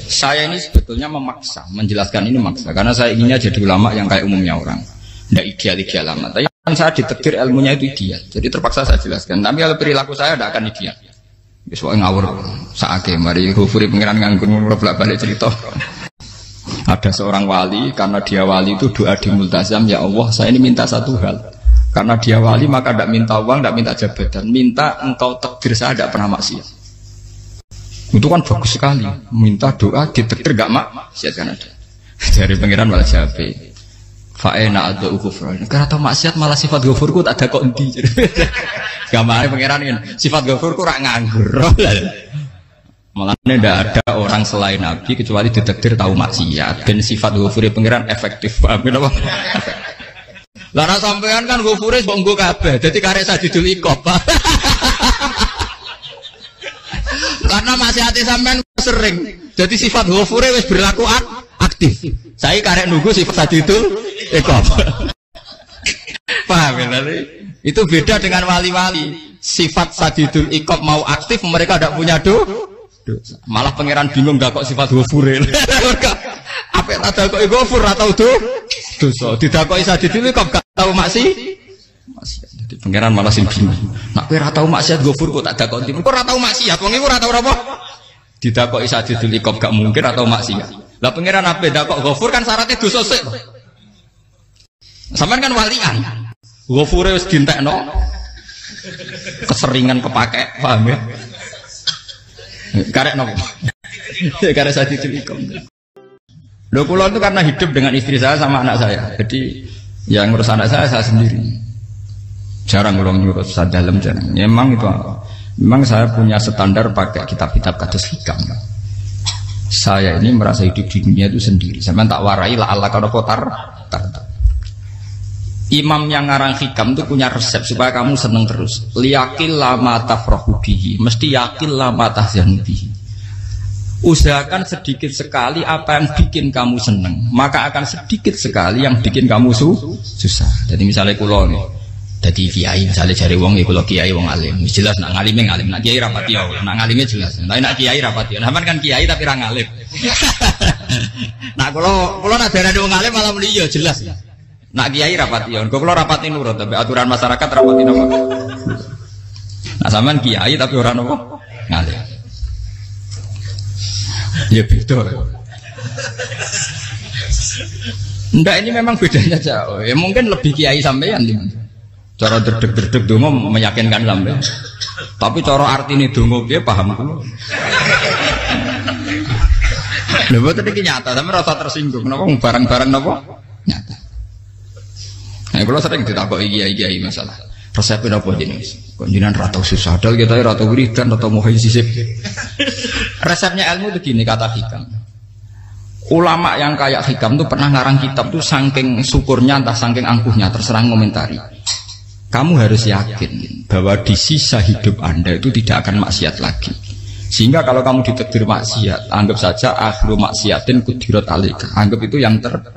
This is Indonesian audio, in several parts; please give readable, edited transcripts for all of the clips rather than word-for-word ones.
Saya ini sebetulnya memaksa, menjelaskan ini memaksa, karena saya inginnya jadi ulama yang kayak umumnya orang, tidak ideal lama. Tapi kan saya ditakdir ilmunya itu ideal, jadi terpaksa saya jelaskan. Tapi kalau perilaku saya tidak akan ideal. Soalnya ngawur, saake mari Ghafuri pengiran nganggur bolak-balik cerita. Ada seorang wali, karena dia wali itu doa di multazam, ya Allah, saya ini minta satu hal. Karena dia wali maka tidak minta uang, tidak minta jabatan, minta engkau takdir saya tidak pernah maksiat. Itu kan bagus sekali, minta doa ditakdir gak maksiat kan ada. Dari pengiran malah Syafi'i. Fa'ena ada ukufran. Karena tahu maksiat malah sifat ghafurku tak ada kok endi. Gamane pengiran ini sifat ghafurku rak nganggur. Malah tidak ada orang selain Nabi kecuali ditakdir tahu maksiat. Dan sifat ghafuri pengiran efektif. Paham apa? Lara sampean kan ghafure kok nggo kabeh. Dadi karek sadidul iqab. Karena maksiate sampean sering. Jadi sifat ghafure wis berlaku aktif. Saya karek nunggu sifat sadidul iqab. Paham ya? Itu beda dengan wali-wali. Sifat sadidul iqab mau aktif, mereka tidak punya dosa. Malah pangeran bingung gak kok sifat ghafure. Apa yang ada kok ghafur atau dosa. Didakoki sadidul iqab gak tahu maksiat. Jadi pangeran malah sing bingung. Nak kowe ora tau maksiat ghafur kok tak dakoni. Kok ora tau maksiat, wong iku ora tau apa? Didakoki sadidul iqab gak mungkin atau maksiat. Lah pangeran ape dakok ghafur kan syaratnya dosa sik. Sampeyan kan walian. Ghafure wis dientekno. Keseringan kepake, paham ya? Karek nopo? Karek sadidul iqab. Lho kula itu karena hidup dengan istri saya sama anak saya. Jadi yang ngurus anak saya sendiri. Jarang ngurus dalam jarang. Memang itu, memang saya punya standar pakai kitab-kitab kados hikam. Saya ini merasa hidup di dunia itu sendiri. Saya tak warai lah Allah kalau kotar. Imam yang ngarang hikam itu punya resep supaya kamu seneng terus. Liyakil lama tafrahu bihi, mesti yakil lama tahzanu bihi. Usahakan sedikit sekali apa yang bikin kamu seneng, maka akan sedikit sekali yang bikin kamu susah. Jadi misalnya kulo nih. Jadi kiai misalnya cari wong kalau kiai wong alim jelas nak ngalime ngalim, nak kiai rapati ya, nak ngalime jelas, tapi nak kiai rapati ya, namun kan kiai tapi ra ngalim. Nah kalau nak darah wong alim malah muni ya jelas, nak kiai rapati ya, kalau rapati nurut tapi aturan masyarakat rapati nopo. Nah sampean kiai tapi orang nopo ngalim, ya beda. Ndak ini memang bedanya jauh, ya mungkin lebih kiai sampean nih. Cara derdek-derdek dongo meyakinkan sampai. Tapi cara artine dongo piye paham kulo. Lha boten iki nyata, sampe rasa tersinggung. Napa barang-barang napa? Nyata. Nah, kulo sering ditakoki kiai-kiai masalah. Resep napa jenenge? Kok jenengan ra tau susah dal kita ra tau wiridan atau mau sisip. Resepnya ilmu itu gini kata hikam. Ulama yang kayak hikam tuh pernah ngarang kitab tuh saking syukurnya entah saking angkuhnya terserah ngomentari. Kamu harus yakin bahwa di sisa hidup Anda itu tidak akan maksiat lagi. Sehingga kalau kamu ditakdir maksiat, anggap saja akhiru maksiatin kudirat alaika. Anggap itu yang terakhir.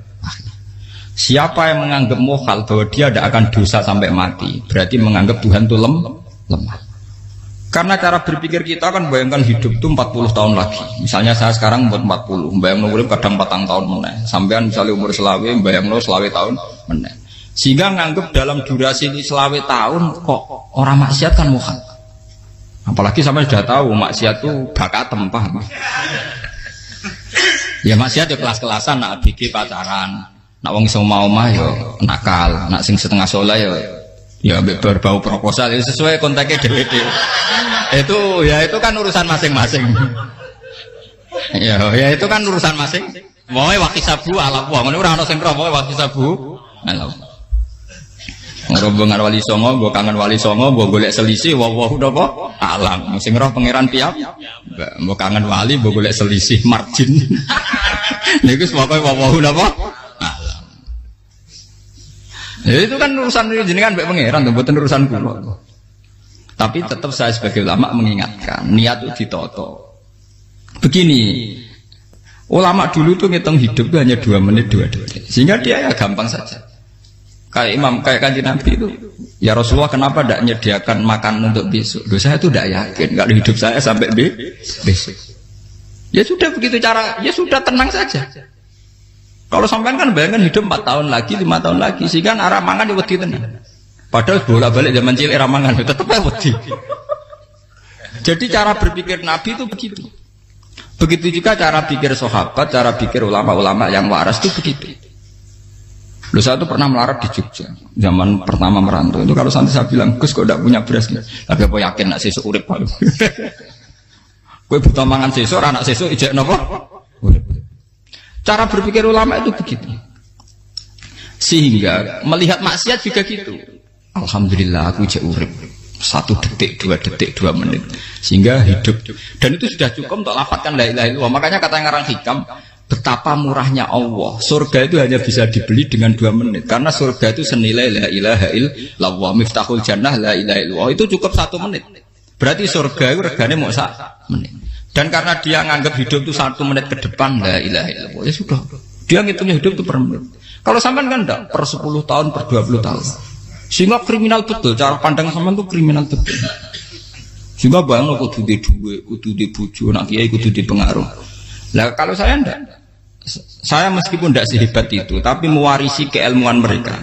Siapa yang menganggap mohal bahwa dia tidak akan dosa sampai mati, berarti menganggap Tuhan itu lemah. Karena cara berpikir kita kan bayangkan hidup itu 40 tahun lagi. Misalnya saya sekarang umur 40, bayang umur kadang 4 tahun meneh. Sampean misalnya umur selawe, bayang selawe tahun meneh. Sehingga nganggep dalam durasi selawe tahun kok orang maksiat kan mohal. Apalagi sampai sudah tahu maksiat itu bakat tempah. Ya maksiat ya kelas-kelasan, nak bikin pacaran, nak wong iso omah ya nakal, nak sing setengah soleh ya berbau proposal ya sesuai kontaknya DWD. Itu kan urusan masing-masing. Ya itu kan urusan masing. Wae wakisabu ala wong ngene ora ana sing ro wae wakisabu ala. Rombongan wali songo, gue kangen wali songo, gue golek selisih, wow udah kok alam. Sing roh pangeran piap, gue kangen wali, gue golek selisih margin. Nih gue pokoknya wow udah kok alam. Ya, itu kan urusan jenengan mbek pangeran, tuh bukan urusan kulo. Tapi tetap saya sebagai ulama mengingatkan, niat itu ditoto. Begini, ulama dulu tuh ngitung hidup itu hanya 2 menit 2 detik, sehingga dia ya gampang saja. Kayak imam, kayak kanjeng Nabi itu, ya Rasulullah kenapa tidak menyediakan makan untuk besok? Saya itu tidak yakin, kalau hidup saya sampai besok. Ya sudah begitu cara, ya sudah tenang saja. Kalau sampean kan bayangkan hidup 4 tahun lagi, 5 tahun lagi, sehingga arah mangan ya wedi tenan. Padahal bolak-balik zaman cilik arah mangan tetep wedi. Jadi cara berpikir Nabi itu begitu. Begitu juga cara pikir sahabat, cara pikir ulama-ulama yang waras itu begitu. Loh, saya itu pernah melarat di Jogja, zaman pertama merantau itu kalau santri saya bilang, Gus kok tidak punya beras nih? Tapi apa yakin nak sesuk urip Pak? Kowe buta mangan sesuk, anak sesuk ijek napa? Cara berpikir ulama itu begitu. Sehingga melihat maksiat juga gitu. Alhamdulillah aku ijek urip. 1 detik, 2 detik, 2 menit. Sehingga hidup. Dan itu sudah cukup untuk lafadzkan la ilaha illallah. Makanya kata yang ngarang hikam, betapa murahnya Allah. Surga itu hanya bisa dibeli dengan 2 menit. Karena surga itu senilai la ilaha illallah. Miftahul jannah la ilaha illallah. Itu cukup 1 menit. Berarti surga itu regane mau 1 menit. Dan karena dia nganggap hidup itu 1 menit ke depan la ilaha illallah. Ya sudah. Dia ngitungnya hidup itu per menit. Kalau sampean kan enggak, per 10 tahun, per 20 tahun. Sehingga kriminal betul. Cara pandang sampean itu kriminal betul. Sehingga bayang kudu di duwe, kudu di bojo, nak kiai kudu di pengaruh. Lah kalau saya enggak. Saya meskipun tidak sehebat itu, tapi mewarisi keilmuan mereka.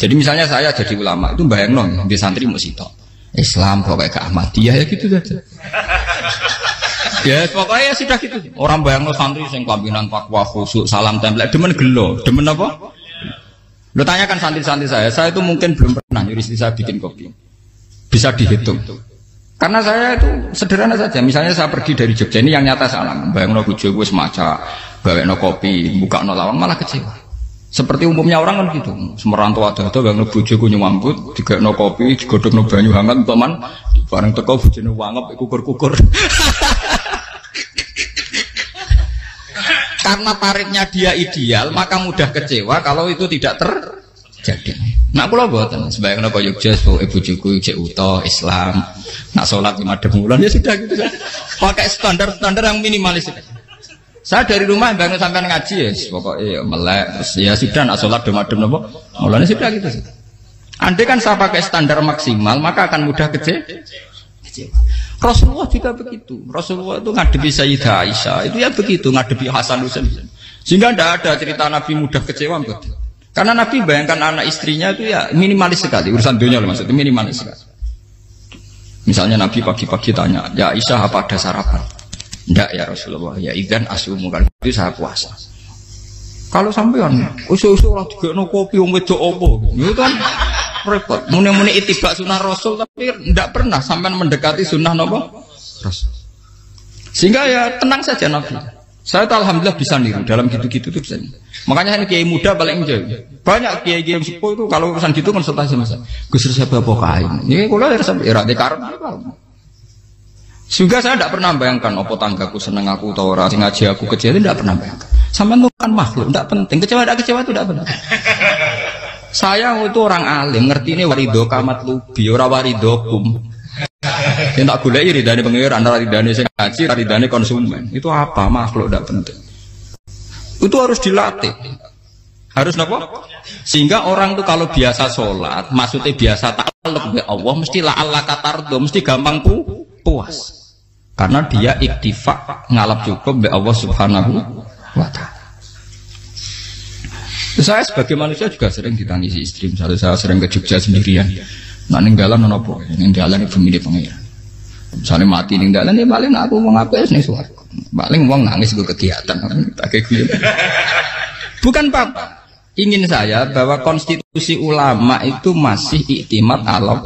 Jadi misalnya saya jadi ulama, itu bayang non, di santri musito, Islam pokoknya ke Ahmadiyah ya gitu saja. Ya pokoknya ya sudah gitu. Orang bayang non santri yang kelambinan takwa khusyuk, salam tempel, demen gelo, demen apa? Lo tanyakan santri-santri saya itu mungkin belum pernah nyuruh istri saya bikin kopi. Bisa dihitung. Karena saya itu sederhana saja. Misalnya saya pergi dari Jogja, ini yang nyata saya alami. Bayangno bojo gue semaca, gawekno kopi, bukakno lawang malah kecewa. Seperti umumnya orang kan gitu. Semerantau ada bayangno bojo gue nyuambut, digawekno kopi, digodhogno banyu hangat teman, bareng teko bojone wangep kukur-kukur. Karena tarifnya dia ideal, maka mudah kecewa kalau itu tidak terjadi. Nak kula mboten, sebayangno kaya Jogja, bojoku cek utuh Islam. Nak sholat 5 bulan ya sudah gitu saja. Pakai standar-standar yang minimalis. Saya dari rumah bangun sampai ngaji ya, pokoknya melek, ya sudah nak sholat dem-dem napa. Mulane sudah gitu saja. Andai kan saya pakai standar maksimal, maka akan mudah kecewa. Rasulullah juga begitu. Rasulullah itu ngadepi Sayyidah Aisyah, itu ya begitu, ngadepi Hasan Husain. Sehingga tidak ada cerita Nabi mudah kecewa betul. Karena Nabi bayangkan anak istrinya itu ya minimalis sekali, urusan dunia maksudnya minimalis sekali. Misalnya Nabi pagi-pagi tanya, ya Aisyah apa ada sarapan? Tidak ya Rasulullah, ya idzan asumu, kalau itu saya puasa. Kalau sampean usul-usul ora digekno kopi wong wedok apa? Itu kan repot. Muni-muni itibak sunnah Rasul tapi tidak pernah sampean mendekati sunnah napa? Rasul. Sehingga ya tenang saja Nabi. Saya tahu alhamdulillah bisa niru dalam gitu-gitu tuh bisa. Makanya ini kiai muda paling jauh. Banyak kiai-kiai yang sepuh itu kalau urusan gitu konsultasi sama saya. Gus siapa apa kain? Ini kalau dari sampai era dekarep. Juga saya tidak pernah bayangkan apa tanggaku seneng aku atau orang ngaji aku kecewa, tidak pernah bayangkan. Sampai itu kan makhluk, tidak penting. Kecewa tidak kecewa itu tidak benar. Saya itu orang alim, ngerti ini warido kamat lubi, ora warido kum. Yang tak gulai ridane pengira antara ridane sing ngaji, ridane konsumen. Itu apa makhluk tidak penting. Itu harus dilatih. Harus napa? Sehingga orang itu kalau biasa sholat, maksudnya biasa takluk be Allah, mesti la Allah katardo, mesti gampang puas. Karena dia iktifak ngalap cukup be Allah Subhanahu wa ta'ala. Saya sebagai manusia juga sering ditangisi istri. Misalnya saya sering ke Jogja sendirian. Nah ninggalan apa? Ninggalan itu milih pengira. Misalnya mati ninggalan ya paling aku mau ngapain nih suara. Paling uang nangis gue kegiatan. Bukan apa. Ingin saya bahwa konstitusi ulama itu masih iktimat Allah.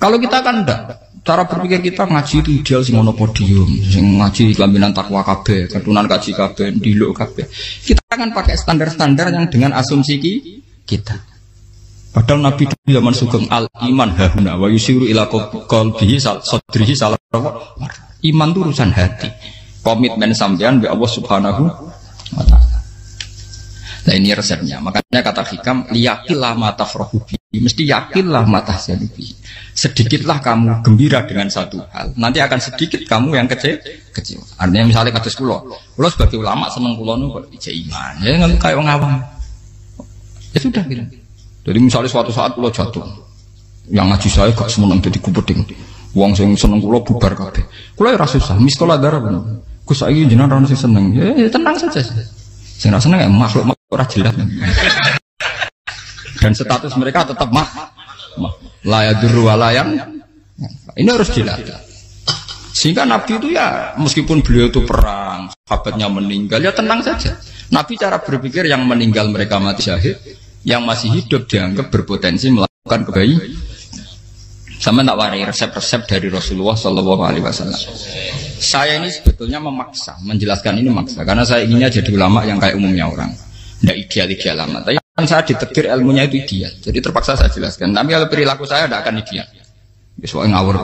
Kalau kita kan enggak. Cara berpikir kita ngaji itu ideal sing ono podium, sing ngaji kelaminan takwa kabeh, ketunan kaji kabeh, diluk kabeh. Kita akan pakai standar-standar yang dengan asumsi kita. Padahal Nabi zaman sugeng al iman hahuna wa yusiru ila qalbihi sadrihi salah. Iman itu urusan hati. Komitmen sampean be Allah Subhanahu wa taala. Nah ini resepnya. Makanya kata hikam liyakillah ma tafrahu bi. Mesti yakinlah ma tahzanu bi. Sedikitlah kamu gembira dengan satu hal, nanti akan sedikit kamu yang kecewa. Artinya misalnya kados kula sebagai ulama seneng kula niku kok ijek iman. Ya nggak kayak wong awam. Ya sudah gitu. Jadi misalnya suatu saat kula jatuh, yang ngaji saya gak semeneng dadi kupeding. Wong sing seneng kula bubar kabeh. Kula ora susah, miskola darah bener. Gus saiki jenengan ora sing seneng. Ya tenang saja. Sing ora seneng makhluk ora jelas. Dan status mereka tetap la yadurru wa la yan. Ini harus dilatih. Sehingga Nabi itu ya meskipun beliau itu perang, sahabatnya meninggal ya tenang saja. Nabi cara berpikir yang meninggal mereka mati syahid, yang masih hidup dianggap berpotensi melakukan kebaikan. Sama tak warai resep-resep dari Rasulullah Shallallahu Alaihi Wasallam. Saya ini sebetulnya memaksa, menjelaskan ini maksa, karena saya inginnya jadi ulama yang kayak umumnya orang, tidak ideal amat. Tapi kan saya ditekdir ilmunya itu ideal, jadi terpaksa saya jelaskan. Tapi kalau perilaku saya tidak akan ideal. Soalnya ngawur,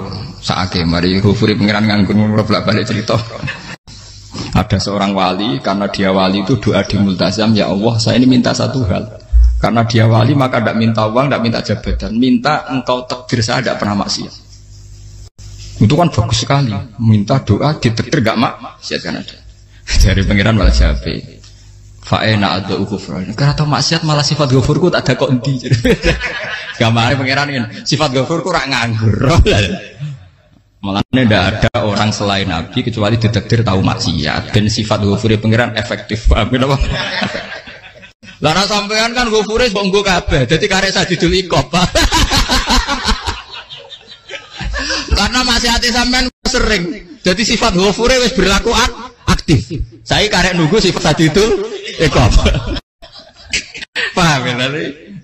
saake mari Ghafuri pengiran nganggur bolak balik cerita. Ada seorang wali, karena dia wali itu doa di multazam, ya Allah saya ini minta satu hal. Karena dia wali maka tidak minta uang, tidak minta jabatan, minta engkau takdir saya tidak pernah maksiat. Itu kan bagus sekali, minta doa ditakdir gak maksiat kan ada. Dari pengiran malah Syafi'i. Fa'ena adau kufran. Karena tahu maksiat malah sifat ghafurku tak ada kok endi. Gamane pengiran ini sifat ghafurku rak nganggur. Malah tidak ada orang selain Nabi kecuali ditakdir tahu maksiat dan sifat ghafuri pengiran efektif. Paham apa? Lara sampean kan ghafure mbok nggo kabeh. Dadi karek Sadidul Iqab. Karena maksiate sampean sering. Jadi sifat ghafure wis berlaku aktif. Saya karek nunggu sifat Sadidul Iqab. Paham ya?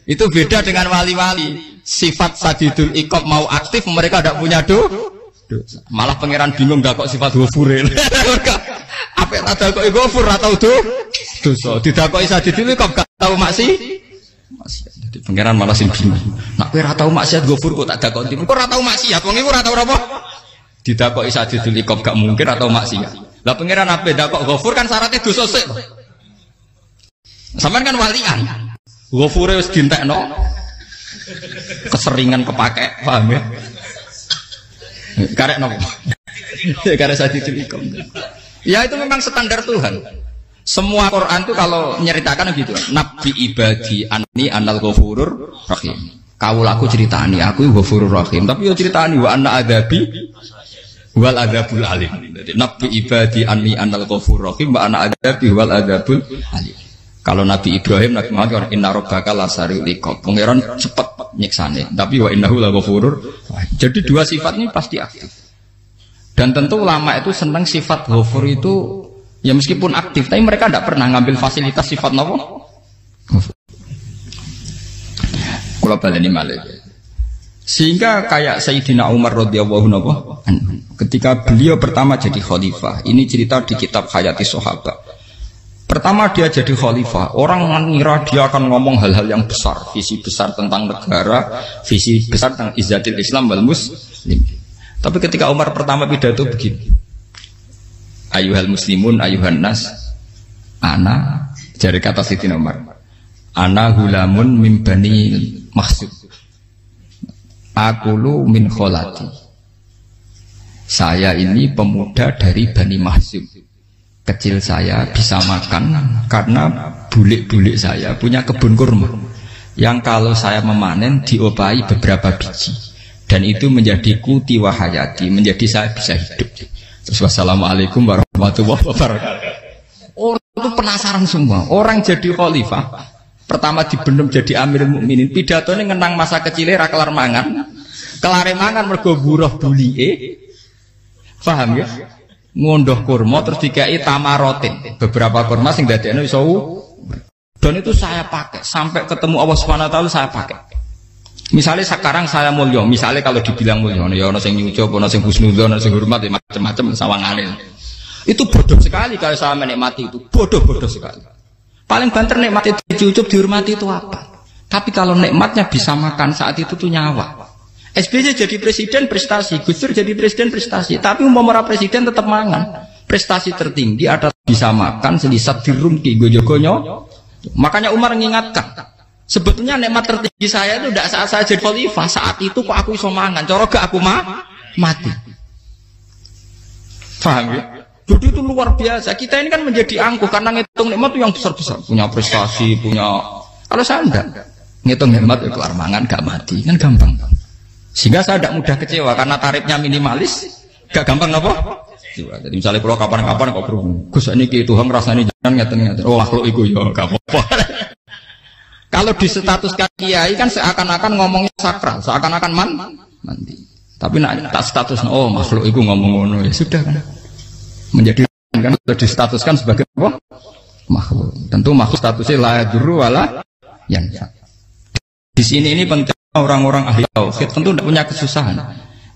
Itu beda dengan wali-wali. Sifat Sadidul Iqab mau aktif mereka tidak punya dosa. Malah pangeran bingung gak kok sifat ghafure. Apa ada kok ghafur atau dosa. Didakoki Sadidul Iqab gak tahu maksiat. Jadi pangeran malah sing bingung. Nak kowe ora tau maksiat ghafur kok tak dakoki. Kok ora tau maksiat, wong iku ora tau apa? Didakoki Sadidul Iqab gak mungkin atau maksiat. Lah pangeran ape dakok ghafur kan syaratnya dosa sik. Sampeyan kan walian. Ghafure wis dientekno. Keseringan kepake, paham ya? Karek nopo? Karek Sadidul Iqab. Ya itu memang standar Tuhan. Semua Quran itu kalau menyeritakan gitu. Nabi ibadi anni anal ghafurur rahim. Kaulaku ceritani aku ghafurur rahim. Tapi yo ceritani wa anna adabi wal adabul alim. Jadi Nabi ibadi anni anal ghafurur rahim wa anna adabi wal adabul alim. Kalau Nabi Ibrahim, Nabi Muhammad inna rabbaka lasariul iqab. Pangeran cepat nyiksane. Tapi wa innahu laghafurur. Jadi dua sifat ini pasti aktif. Dan tentu ulama itu senang sifat ghafur itu ya meskipun aktif, tapi mereka tidak pernah ngambil fasilitas sifat nopo. Kula baleni malih. Sehingga kayak Sayyidina Umar radhiyallahu anhu ketika beliau pertama jadi khalifah, ini cerita di kitab Hayati Sahabat. Pertama dia jadi khalifah, orang mengira dia akan ngomong hal-hal yang besar, visi besar tentang negara, visi besar tentang izzatil Islam wal muslim. Tapi ketika Umar pertama pidato begini, ayuhal muslimun ayuhan nas, ana, dari kata Sayyidina Umar, ana hulamun min bani Makhzum, akulu min kholati. Saya ini pemuda dari Bani Makhzum. Kecil saya bisa makan karena bulik-bulik saya punya kebun kurma yang kalau saya memanen diopahi beberapa biji dan itu menjadi kuti wahayati, menjadi saya bisa hidup. Terus wassalamualaikum warahmatullahi wabarakatuh. Orang itu penasaran semua. Orang jadi khalifah pertama dibenem jadi Amirul Mukminin, pidatonya ngenang masa kecilnya ra kelar mangan, kelare mangan mergo buruh bulike. Paham ya? Ngondoh kurma terus dikai tamarotin. Beberapa kurma sing dadekno iso. Dan itu saya pakai sampai ketemu Allah Subhanahu wa taala saya pakai. Misalnya sekarang saya mulya, misalnya kalau dibilang mulya, ya ana sing nyucuk, ana sing husnudzon, ana sing hormat, macam-macam sawangane. Itu bodoh sekali kalau saya menikmati itu. Bodoh sekali. Paling banter nikmati dicucup dihormati itu apa? Tapi kalau nikmatnya bisa makan saat itu tuh nyawa. SBY jadi presiden prestasi, Gus Dur jadi presiden prestasi, tapi umpama presiden tetap mangan. Prestasi tertinggi ada bisa makan selisat dirumki gojogonyo. Makanya Umar mengingatkan, sebetulnya nikmat tertinggi saya itu tidak saat saya jadi khalifah, saat itu kok aku iso mangan, cara gak aku mati. Paham ya? Jadi itu luar biasa. Kita ini kan menjadi angkuh karena ngitung nikmat itu yang besar-besar, punya prestasi, punya. Kalau saya enggak, ngitung nikmat itu kelar mangan gak mati, kan gampang. Sehingga saya tidak mudah kecewa karena tarifnya minimalis, gak gampang apa? Jadi misalnya kalau kapan-kapan kok berhubung, Gus ini Tuhan rasanya jangan ngeten-ngeten. Oh makhluk itu ya gak apa-apa. Kalau distatuskan kiai kan seakan-akan ngomongnya sakral, seakan-akan mandi. Tapi nak tak status, oh makhluk itu ngomong-ngomong ya sudah kan. Menjadi kan sudah distatuskan sebagai apa? Makhluk. Tentu makhluk statusnya la yadurru wala yanfa. Di sini ini penting orang-orang ahli tauhid tentu tidak punya kesusahan.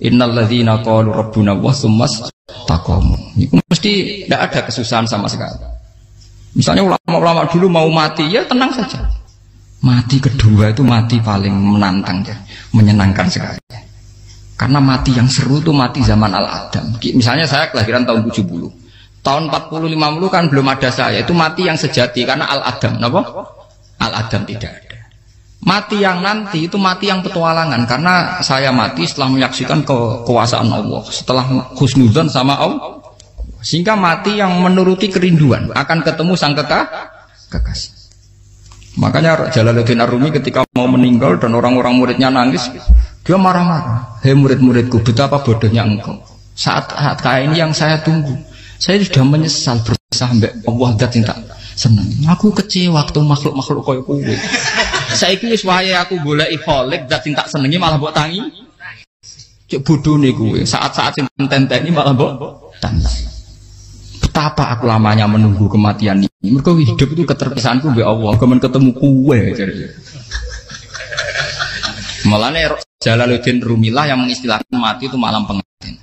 Innal ladzina qalu rabbuna wa tsummas taqamu. Itu mesti tidak ada kesusahan sama sekali. Misalnya ulama-ulama dulu mau mati ya tenang saja. Mati kedua itu mati paling menantang ya, menyenangkan sekali. Karena mati yang seru itu mati zaman Al-Adam. Misalnya saya kelahiran tahun 70. Tahun 40-50 kan belum ada saya. Itu mati yang sejati karena Al-Adam. Kenapa? Al-Adam tidak ada. Mati yang nanti itu mati yang petualangan. Karena saya mati setelah menyaksikan kekuasaan Allah. Setelah husnudzon sama Allah. Sehingga mati yang menuruti kerinduan. Akan ketemu sang kekasih. Makanya Jalaluddin Ar-Rumi ketika mau meninggal dan orang-orang muridnya nangis, dia marah-marah. Hei murid-muridku, betapa bodohnya engkau. Saat kayak ini yang saya tunggu. Saya sudah menyesal berusaha sampai Allah dat tak senang. Aku kecewa waktu makhluk-makhluk koyo kowe. Saiki wis wayahe aku goleki kholik dat tak senengi malah mbok tangi. Cek bodone kowe. Saat-saat sing tenteni malah mbok tangi. Betapa aku lamanya menunggu kematian ini. Mergo hidup itu keterpisahanku mbek Allah, kemen ketemu kowe. Malane Jalaluddin Rumilah yang mengistilahkan mati itu malam pengantin.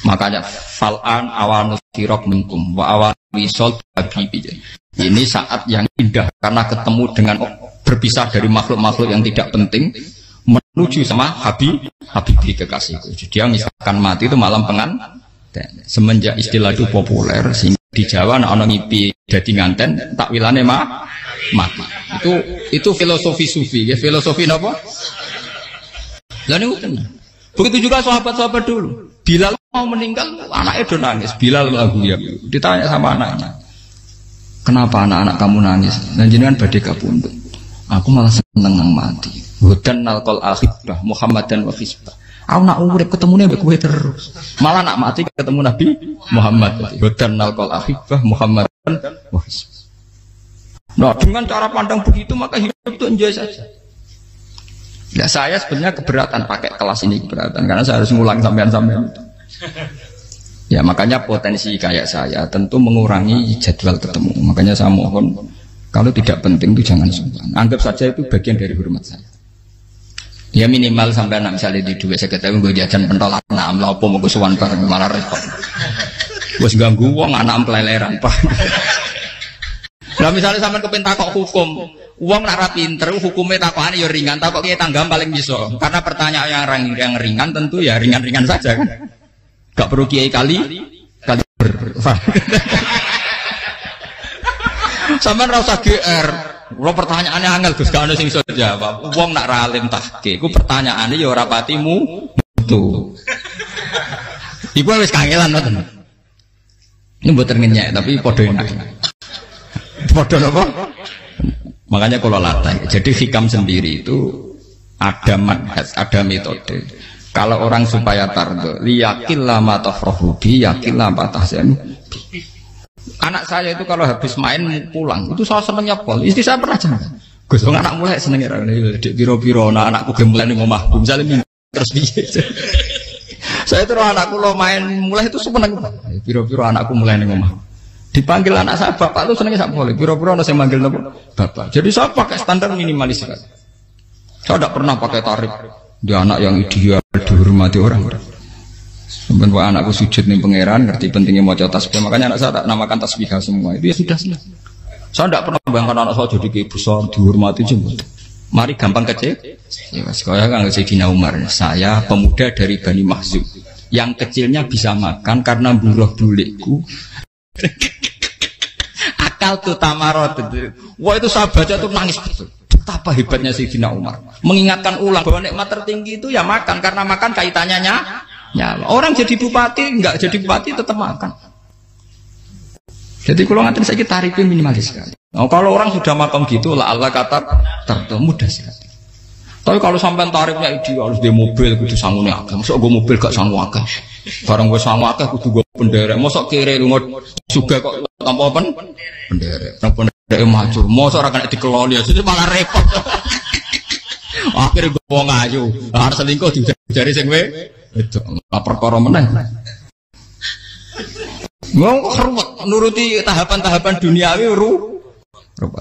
Makanya fal'an awanus sirok minkum wa awan wisol habibi. Ini saat yang indah karena ketemu dengan berpisah dari makhluk-makhluk yang tidak penting menuju sama habibi kekasihku. Jadi dia misalkan mati itu malam pengantin. Semenjak istilah itu populer sehingga di Jawa ana ngipi dadi nganten takwilane mati. Itu filosofi sufi, ya filosofi napa? Lah niku tenan. Begitu juga sahabat-sahabat dulu. Bilal mau meninggal, anaknya do nangis. Bilal lagu ya. Ditanya sama anaknya, kenapa anak-anak kamu nangis? Dan jenengan badhe kapundhut. Aku malah seneng nang mati. Hudan nalqal akhibah Muhammadan wa hisbah. Aku nak urip ketemune mbek kowe terus. Malah nak mati ketemu Nabi Muhammad. Hudan nalqal akhibah Muhammadan wa hisbah. Nah, dengan cara pandang begitu maka hidup itu enjoy saja. Ya saya sebenarnya keberatan pakai kelas ini, keberatan karena saya harus ngulang sampean-sampean itu. Ya makanya potensi kayak saya tentu mengurangi jadwal ketemu. Makanya saya mohon kalau tidak penting itu jangan sungkan. Anggap saja itu bagian dari hormat saya. Ya minimal sampai anak misalnya di duit saya ketahui gue jajan pentolan enam lah apa mau kesuwan bareng malah repot. Gue ganggu uang anak peleleran pak. Nah misalnya sampai kepentak kok hukum, uang nak rapinter hukumnya takokan ya ringan, takok kiai tanggam paling bisa. Karena pertanyaan yang ringan tentu ya ringan-ringan saja kan. Gak perlu kiai kali ber. Sampai rasa GR. Kalau pertanyaannya angel Gus gak ada sing iso jawab. Uang nak ralim tahke, ku pertanyaannya ya ora patimu itu. Iku wis kangelan ngoten. Ini mboten ngenyek tapi padha enak. Bodoh apa? Makanya kalau latih. Jadi hikam sendiri itu ada manhaj, ada metode. Kalau orang supaya tardo, liyakil lama tafrohubi, yakil lama tahsenu. Anak saya itu kalau habis main pulang, itu saya senengnya pol. Istri saya pernah jeneng. Gus, anak mulai senengnya dek biro-biro, anakku gemulai nih ngomah. Misalnya terus biasa. Saya terus anakku lo main mulai itu seneng. Biro-biro anakku mulai nih ngomah. Dipanggil anak saya bapak itu senangnya tak boleh. Biro-biro saya manggil bapak. Jadi saya pakai standar minimalis sekali. Saya tidak pernah pakai tarif. Dia anak yang ideal dihormati orang. Sebenarnya anakku sujud nih pangeran, ngerti pentingnya mau tasbih. Makanya anak saya tak namakan tasbihah semua. Itu ya sudah. Saya tidak pernah bayangkan anak saya jadi kayak besar dihormati juga. Mari gampang kecil. Ya, sekolah kan Sayyidina Umar. Saya pemuda dari Bani Mahzum. Yang kecilnya bisa makan karena buruh bulikku. Akal tuh tamarot. Wah itu saya baca tuh nangis betul. Betapa hebatnya Sayyidina Umar. Mengingatkan ulang bahwa nikmat tertinggi itu ya makan. Karena makan kaitannya nyawa. Orang jadi bupati, enggak jadi bupati tetap makan. Jadi kalau ngantin saya tarifnya minimalis sekali. Kalau orang sudah makan gitu, lah Allah kata tertentu mudah sekali. Tapi kalau sampai tarifnya ideal harus di mobil kudu sangune akeh. Mosok gue mobil gak sangu akeh. Barang gue sangu akeh kudu gue penderek. Mosok kere lunga juga kok tanpa penderek. Nang penderek maju. Mosok ora kena dikeloli jadi malah repot. Akhirnya gue wong ayu. Harus selingkuh dijari sing itu perkara meneh. Mau keruwet nuruti tahapan-tahapan duniawi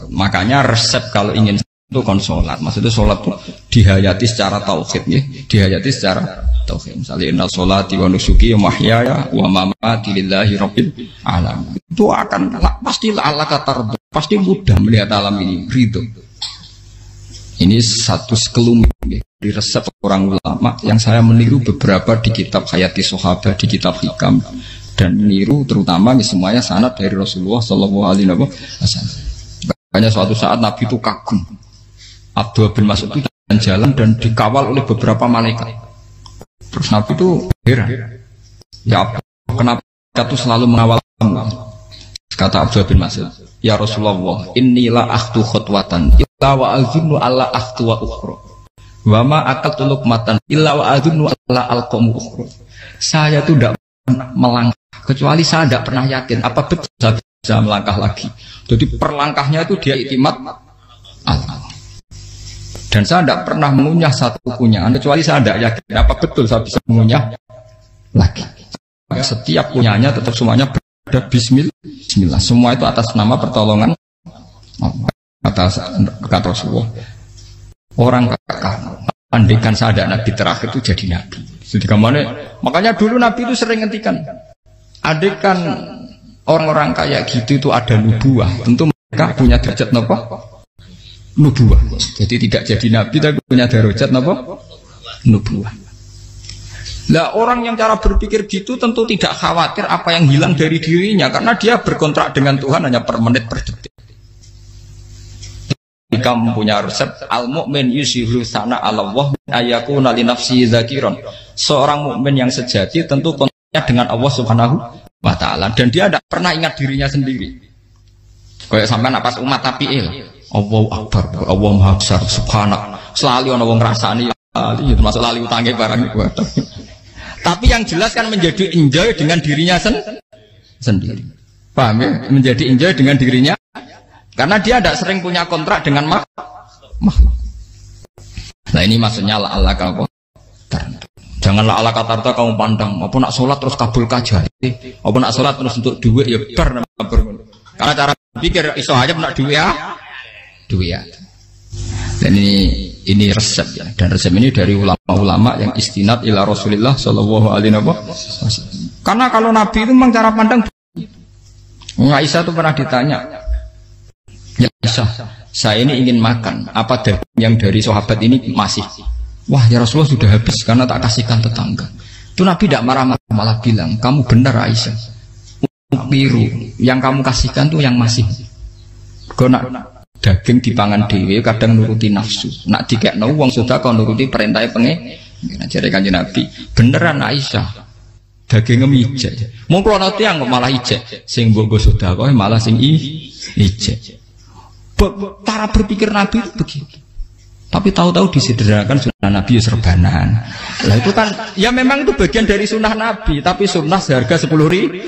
Makanya resep kalau ingin itu kon sholat, maksudnya sholat itu dihayati secara tauhid ya, dihayati secara tauhid. Misalnya innal sholati wa nusuki wa mahyaya wa mamati lillahi rabbil alamin. Itu akan pasti Allah katar, pasti mudah melihat alam ini ridho. Ini satu sekelumit ya, di resep orang ulama yang saya meniru beberapa di kitab Hayati Sahabat, di kitab Hikam, dan meniru terutama semuanya sanad dari Rasulullah Shallallahu Alaihi Wasallam. Makanya suatu saat Nabi itu kagum. Abdullah bin Mas'ud itu jalan dan dikawal oleh beberapa malaikat. Terus Nabi itu heran. Ya kenapa itu selalu mengawal kamu? Kata Abdullah bin Mas'ud, ya Rasulullah, inilah akhtu khutwatan, illa wa azunnu alla akhtu wa ukhra. Wa ma akaltu luqmatan, illa wa azunnu alla alqamu ukhra. Saya itu tidak pernah melangkah, kecuali saya tidak pernah yakin apa betul saya bisa melangkah lagi. Jadi perlangkahnya itu dia iktimat Allah. Dan saya tidak pernah mengunyah satu kunyahan kecuali saya tidak yakin apa betul saya bisa mengunyah lagi. Setiap kunyahnya tetap semuanya berada Bismillah. Semua itu atas nama pertolongan atas kata Rasulullah. Orang kakak andikan saya ada nabi terakhir itu jadi nabi. Jadi kemana? Makanya dulu nabi itu sering ngendikan, andikan orang-orang kayak gitu itu ada nubuah, tentu mereka punya derajat apa? Nubuah. Jadi tidak jadi nabi tapi punya derajat apa? Nubuah. Lah orang yang cara berpikir gitu tentu tidak khawatir apa yang hilang dari dirinya karena dia berkontrak dengan Tuhan hanya per menit per detik. Jika mempunyai resep al-mu'min yusiru sana Allah ayakuna li nafsi dzakiron. Seorang mukmin yang sejati tentu kontraknya dengan Allah Subhanahu wa taala dan dia tidak pernah ingat dirinya sendiri. Kayak sampai napas umat tapi Allahu Akbar, Allah Maha Besar, Subhanak. Selalu ana wong ngrasani termasuk lali utange barang iku. Tapi yang jelas kan menjadi enjoy dengan dirinya sendiri. Paham ya? Menjadi enjoy dengan dirinya karena dia tidak sering punya kontrak dengan makhluk. Nah ini maksudnya Allah kamu janganlah Allah kata kamu pandang apa nak sholat terus kabul kajati apa nak sholat terus untuk duit ya bar karena cara pikir iso aja nak duit ya. Dan ini resep ya, dan resep ini dari ulama-ulama yang istinad ila Rasulillah Shallallahu Alaihi Wasallam. Karena kalau Nabi itu memang cara pandang. Aisyah itu pernah ditanya, ya Aisyah, saya ini ingin makan apa daging yang dari sahabat ini masih. Wah ya Rasulullah sudah habis karena tak kasihkan tetangga. Itu Nabi tidak marah-marah malah bilang, kamu benar Aisyah. Biru yang kamu kasihkan tuh yang masih. Kau nak daging dipangan dewe kadang nuruti nafsu. Nak dikekno wong sudah kau nuruti perintah pengen. Jadi kanjeng Nabi beneran Aisyah. Daging ijek. Mau kalau nanti yang malah ijek. Sing bogo sudah kau malah sing ijek. Cara berpikir Nabi itu begitu. Tapi tahu-tahu disederhanakan sunnah Nabi serbanan. Lah itu kan ya memang itu bagian dari sunnah Nabi. Tapi sunnah seharga 10.000.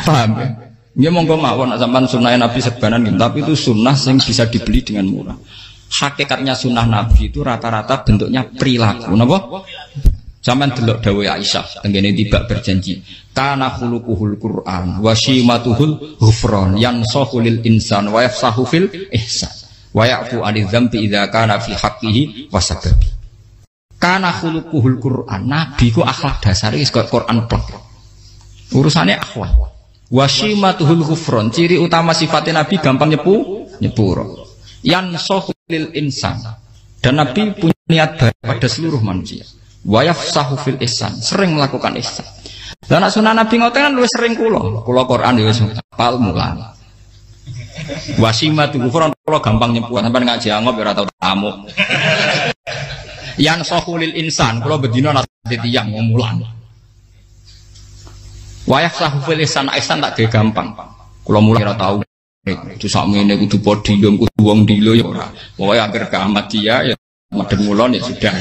Paham ya? Dia monggo mawon sampean sunnah Nabi serbanan gitu. Tapi itu sunnah yang bisa dibeli dengan murah. Hakikatnya sunnah Nabi itu rata-rata bentuknya perilaku. Napa? Sampean delok dawuh Aisyah tengene tiba berjanji. Kana khuluquhul Qur'an wa shimatuhul ghufran yansahu lil insan wa yafsahu fil ihsan wa ya'fu 'anil dzambi idza kana fi haqqihi wa sababi. Kana khuluquhul Qur'an. Nabi ku akhlak dasare wis kaya Quran plek. Urusane akhlak. Wasimatuhul ghufron, ciri utama sifatnya Nabi gampang nyepuro. Yansahu lil insan. Dan Nabi punya niat baik pada seluruh manusia. Wa yafsahu fil ihsan, sering melakukan ihsan. Lah nek sunah Nabi ngoten kan luwih sering kula Quran ya wis hafal mulang. Wasimatul ghufron kula gampang nyepuro, sampean ngaji angop ya ora tau tamu. Yansahu lil insan, kula bedina nate tiyang mulang. Wayah sahu filisan tak gampang. Kalau mulai ora tahu Itu sakmene kudu podium kudu wong dilo ya ora. Pokoke akhir kiamat dia ya madheng mulon ya sudah.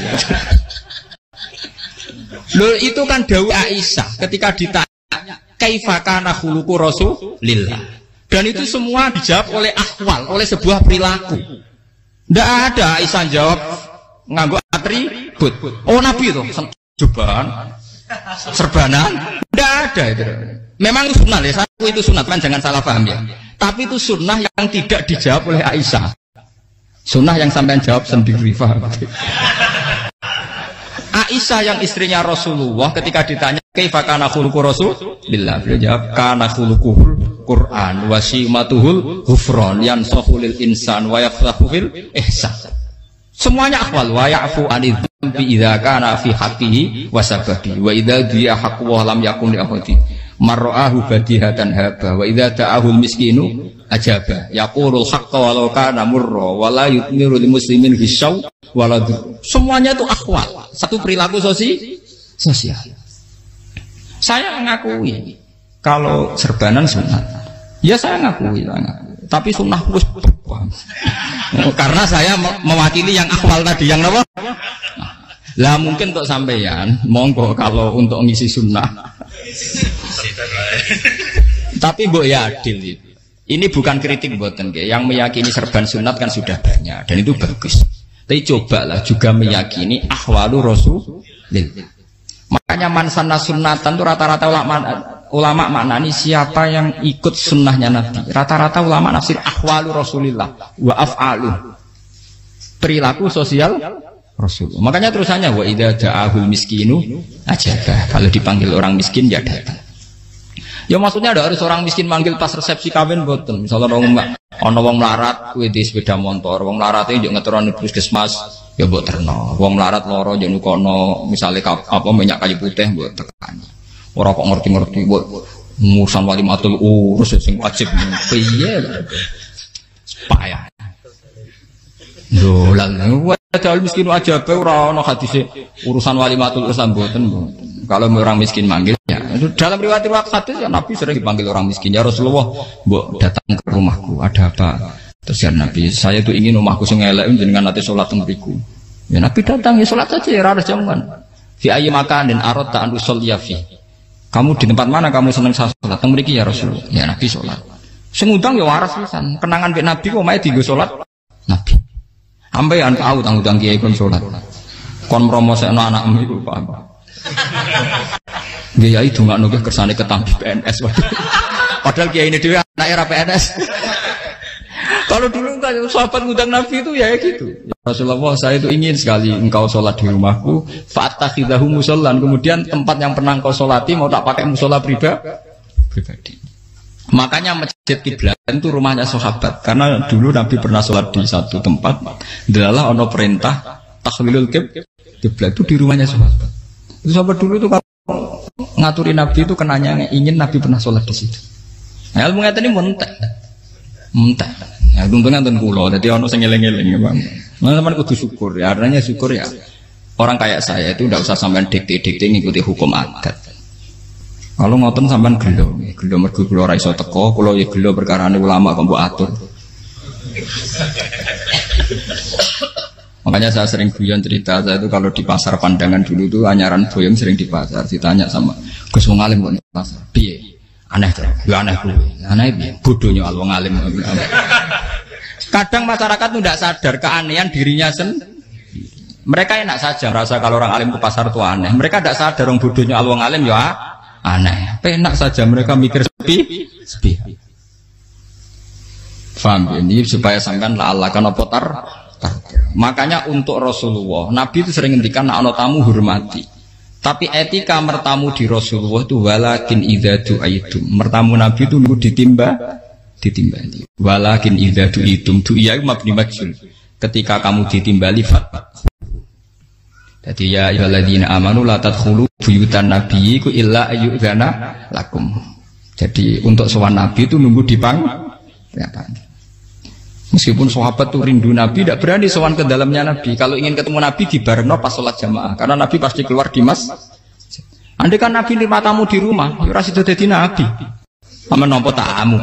Loh itu kan dawuh Aisyah ketika ditanya kaifa kana khuluqu Rasulillah. Dan itu semua dijawab oleh ahwal, oleh sebuah perilaku. Tidak ada Aisyah jawab nganggo atribut. Oh Nabi itu jubahan, serbanan, tidak ada itu. Memang itu sunnah ya, satu itu sunnah kan jangan salah paham ya. Tapi itu sunnah yang tidak dijawab oleh Aisyah. Sunnah yang sampean jawab sendiri paham. Aisyah yang istrinya Rasulullah ketika ditanya kaifa kana khuluqu Rasulillah, beliau jawab kana khuluquhul Quran wa simatuhul ghufran yansahu lil insan wa yafsahu fil ihsan. Semuanya akhwal wa ya'fu anidz dzambi idza kana fi haqqihi wa sababi wa idza dia haqqu wa lam yakun li ahadi marra'ahu badihatan haba wa idza ta'ahul miskinu ajaba yaqulul haqqa walau kana murra wa la yutmiru lil muslimin hisau wala. Semuanya itu akhwal, satu perilaku sosial. Saya mengakui kalau serbanan sunat, ya saya ngakui. Tapi sunnah wis karena saya mewakili yang akhwal tadi, yang apa? Lah mungkin untuk sampeyan, monggo kalau untuk ngisi sunnah. Tapi mbok ya adil itu. Ini bukan kritik mboten nggih. Yang meyakini serban sunat kan sudah banyak dan itu bagus. Tapi cobalah juga meyakini ahwalu Rasulillah. Makanya mansana sunnatan itu rata-rata ulama maknani siapa yang ikut sunnahnya Nabi. Rata-rata ulama nafsir ahwalu Rasulillah wa af'alu, perilaku sosial Rasul. Makanya terusannya wa idza ja'ahul miskinu ajaba. Kalau dipanggil orang miskin ya datang. Ya maksudnya ada harus orang miskin manggil pas resepsi kawin boten. Misalnya ana wong melarat kuwi di sepeda motor, wong mlarate yo ngeteroni puskesmas ya mbok terno. Wong melarat lara yo nukono misale apa minyak kayu putih mbok tekani. Ora kok ngerti-ngerti mbok ngurusan walimatul urus sing wajib piye. Payah. Lho lan padahal miskin aja be ora ana hadise urusan walimatul urus mboten. Kalau orang miskin manggil ya dalam riwayat hadis ya Nabi sering dipanggil orang miskin. Ya Rasulullah, mbok datang ke rumahku, ada apa? Terus ya Nabi, saya tuh ingin rumahku sing elek jenengan nanti salat teng mriku. Ya Nabi datang ya salat saja ya ora jaman. Fi ayyi makanin aradta an usolliya fi. Kamu di tempat mana kamu seneng salat? Teng mriki ya Rasulullah. Ya Nabi salat. Sing ngundang ya waras pisan. Kenangan mek Nabi kok mae dienggo salat Nabi. Ambean tahu tanggung kiai kon salat. Kon promosekno anakmu iku Pak. Kiai dongakno ke kersane ketampi PNS. Padahal kiai ini dhewe anak era PNS. Kalau dulu kan sahabat ngundang Nabi itu ya gitu. Ya Rasulullah, saya itu ingin sekali engkau sholat di rumahku. Fa'takhidahu musollan. Kemudian tempat yang pernah engkau sholati mau tak pakai musola pribadi. Makanya masjid kiblat itu rumahnya sahabat. Karena dulu Nabi pernah sholat di satu tempat. Adalah ono perintah takhlilul kiblat itu di rumahnya sahabat. Itu sahabat dulu itu kalau ngaturin Nabi itu kenanya ingin Nabi pernah sholat di situ. Nah, ilmu ngeten ini muntah. Ya untungnya nonton kulo, jadi ono sing eling-eling ya Bang. Nah, teman kudu syukur ya. Artinya syukur ya. Orang kayak saya itu tidak usah sampean dikte-dikte ngikuti hukum adat. Kalau ngoten sampean gelo mergo kula ora iso teko, kula ya gelo perkarane ulama kok mbok atur. Makanya saya sering guyon cerita saya itu kalau di pasar Pandangan dulu tuh anyaran boyong sering di pasar ditanya sama Gus wong alim kok di pasar piye aneh tuh ya aneh kuwi aneh piye bodohnya wong alim. Kadang masyarakat tuh tidak sadar keanehan dirinya sendiri. Mereka enak saja merasa kalau orang alim ke pasar itu aneh. Mereka tidak sadar orang bodohnya wong alim ya aneh. Enak saja mereka mikir sepi. Faham ini supaya sampean la Allah kan apa tar. Makanya untuk Rasulullah, Nabi itu sering ngendikan ana tamu hormati. Tapi etika mertamu di Rasulullah itu walakin idza du'aitum. Mertamu Nabi itu nunggu ditimbali. Walakin idza du'itum du'iya mabni majhul. Ketika kamu ditimbali fatwa. Jadi ya ayyuhalladzina amanu la tadkhulu buyutan nabiyyi illa ayyudzana lakum. Jadi untuk sowan Nabi itu nunggu meskipun sahabat tuh rindu Nabi, tidak berani sowan ke dalamnya Nabi. Kalau ingin ketemu Nabi di barengno pas sholat jamaah, karena Nabi pasti keluar di Andai kan Nabi 5 tamu di rumah, ora sida dadi Nabi. Sama nopo tamu.